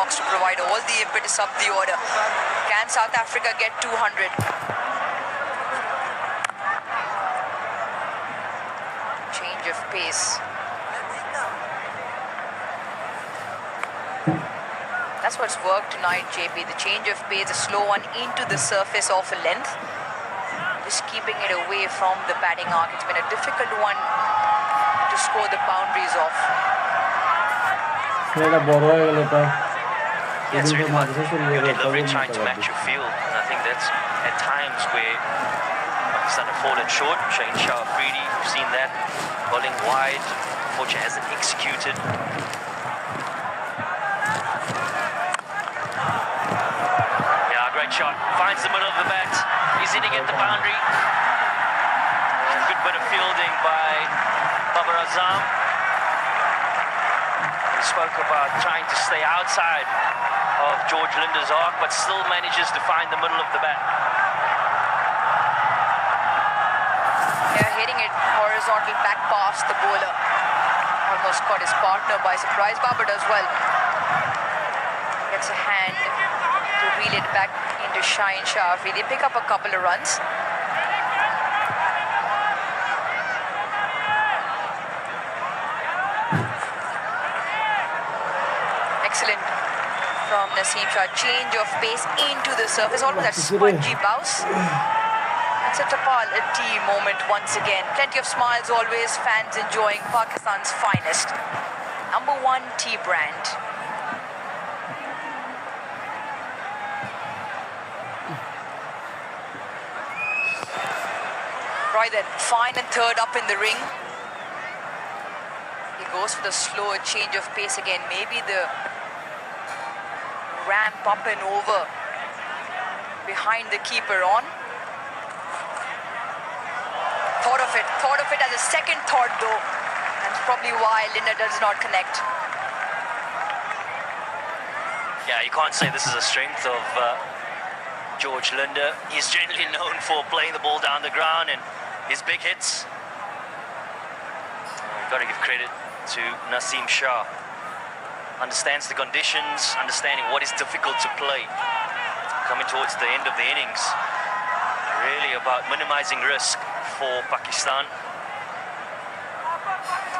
knocks to provide all the impetus up the order. Can South Africa get 200? Change of pace. That's what's worked tonight, JP. The change of pace, a slow one into the surface of a length. Just keeping it away from the batting arc. It's been a difficult one to score the boundaries off. Yeah, it's really hard. Your delivery trying to match your field. And I think that's at times where Pakistan have fallen short. Shaheen Shah Afridi, we've seen that. Bowling wide. Unfortunately hasn't executed. Great shot, finds the middle of the bat. He's hitting at the boundary. A good bit of fielding by Babar Azam. He spoke about trying to stay outside of George Linder's arc, but still manages to find the middle of the bat. Yeah, hitting it horizontal back past the bowler. Almost caught his partner by surprise. Babar does well. Gets a hand to reel it back into Shaheen Shah Afridi. They pick up a couple of runs. Excellent from Naseem Shah. Change of pace into the surface. Almost that spongy bounce. It's a Tapal a tea moment once again. Plenty of smiles always. Fans enjoying Pakistan's finest. #1 tea brand. Right then, fine and third up in the ring. He goes for the slower change of pace again. Maybe the ramp up and over behind the keeper on. Thought of it as a second thought though. That's probably why Linder does not connect. Yeah, you can't say this is a strength of George Linder. He's generally known for playing the ball down the ground and his big hits. You've got to give credit to Naseem Shah. Understands the conditions, understanding what is difficult to play. Coming towards the end of the innings, really about minimizing risk for Pakistan.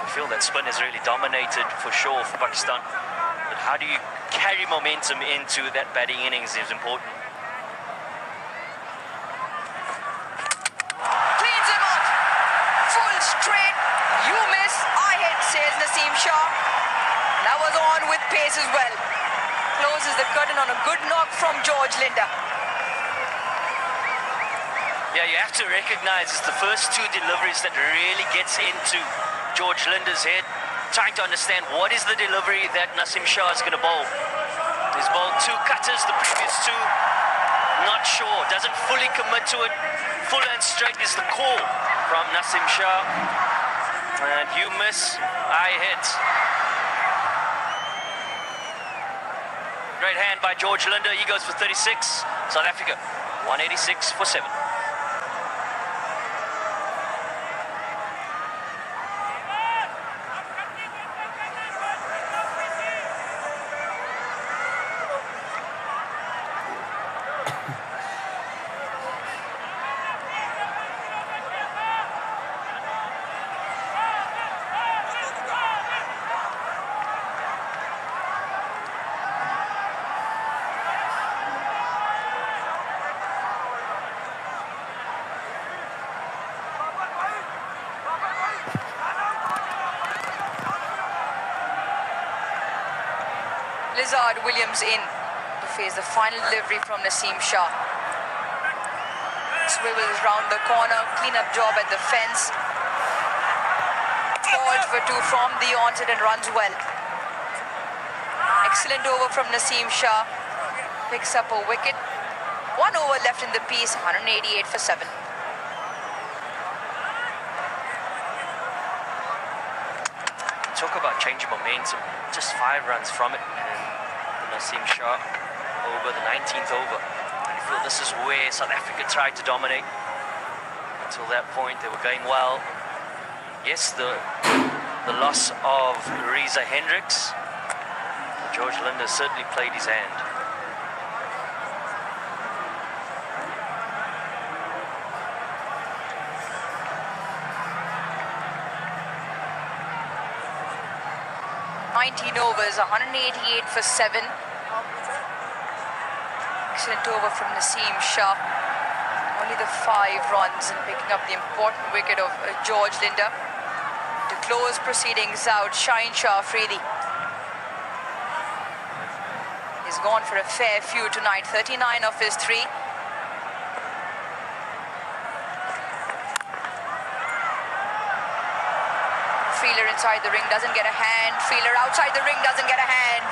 I feel that spin has really dominated for sure for Pakistan. But how do you carry momentum into that batting innings is important. Naseem Shah. That was on with pace as well. Closes the curtain on a good knock from George Linder. Yeah, you have to recognize it's the first two deliveries that really gets into George Linder's head. Trying to understand what is the delivery that Naseem Shah is going to bowl. He's bowled two cutters, the previous two. Not sure, doesn't fully commit to it. Full and straight is the call from Naseem Shah. And you miss, I hit. Great hand by George Linder. He goes for 36. South Africa, 186 for 7. Lizard Williams in to face the final delivery from Naseem Shah. Swivels round the corner, clean-up job at the fence. Called for 2 from the onset and runs well. Excellent over from Naseem Shah. Picks up a wicket. 1 over left in the piece, 188 for 7. Talk about changing momentum. Just 5 runs from it. Naseem Shah over the 19th over. I feel this is where South Africa tried to dominate. Until that point, they were going well. Yes, the loss of Reza Hendricks. George Linder certainly played his hand. Overs, 188 for 7. Excellent over from Naseem Shah. Only the 5 runs and picking up the important wicket of George Linder. To close proceedings out, Shaheen Shah Afridi. He's gone for a fair few tonight, 39 of his 3. Fielder inside the ring doesn't get a hand. Fielder outside the ring doesn't get a hand.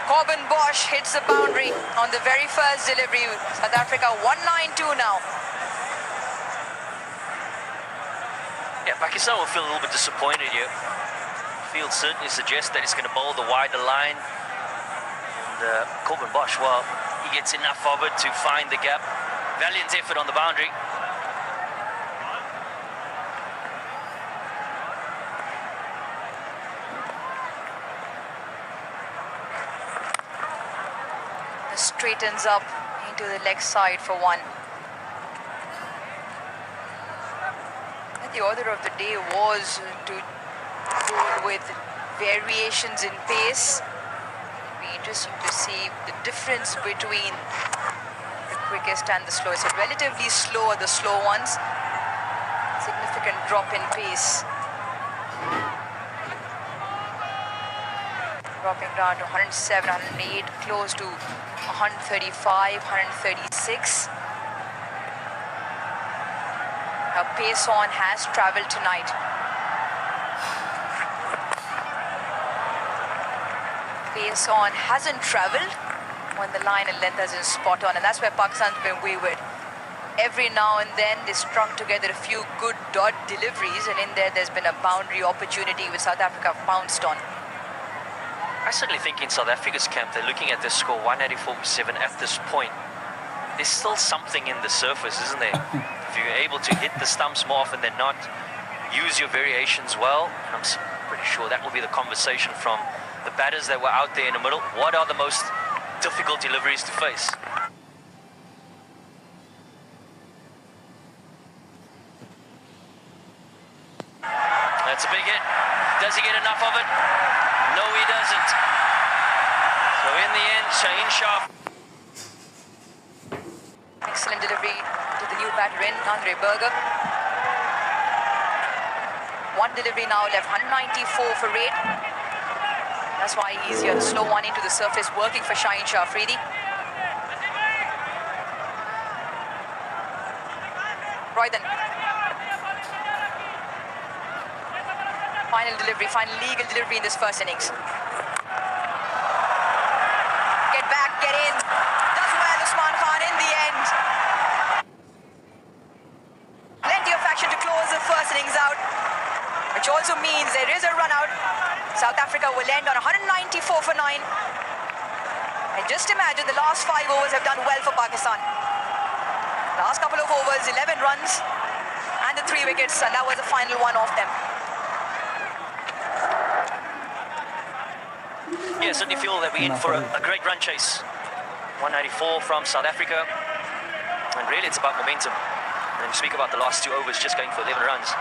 Corbin Bosch hits the boundary on the very first delivery. South Africa 192 now. Yeah, Pakistan will feel a little bit disappointed here. Field certainly suggests that he's going to bowl the wider line. And Corbin Bosch, well, he gets enough of it to find the gap. Valiant effort on the boundary. Straightens up into the leg side for 1. And the order of the day was to bowl with variations in pace. It'll be interesting to see the difference between the quickest and the slowest. So relatively slow are the slow ones. Significant drop in pace. Dropping down to 107, 108, close to 135, 136. Now pace on has travelled tonight. Pace on hasn't travelled when the line and length isn't spot on, and that's where Pakistan's been wayward. Every now and then they strung together a few good dot deliveries, and in there's been a boundary opportunity which South Africa pounced on. I certainly think in South Africa's camp, they're looking at this score 184 for 7 at this point. There's still something in the surface, isn't there? If you're able to hit the stumps more often than not, use your variations well, and I'm pretty sure that will be the conversation from the batters that were out there in the middle. What are the most difficult deliveries to face? That's a big hit. Does he get enough of it? No, he doesn't. So in the end, Shaheen Shah. Excellent delivery to the new batter in, Andre Berger. 1 delivery now left, 194 for 8. That's why he's here. The slow one into the surface, working for Shaheen Shah Afridi. Roy then. Final delivery, final legal delivery in this first innings. Get back, get in. Does well, Usman Khan in the end. Plenty of action to close the first innings out, which also means there is a run out. South Africa will end on 194 for 9. And just imagine the last 5 overs have done well for Pakistan. Last couple of overs, 11 runs and the 3 wickets, and that was the final one of them. Yeah, certainly feel that we're in for a great run chase. 194 from South Africa. And really it's about momentum. And speak about the last 2 overs just going for 11 runs.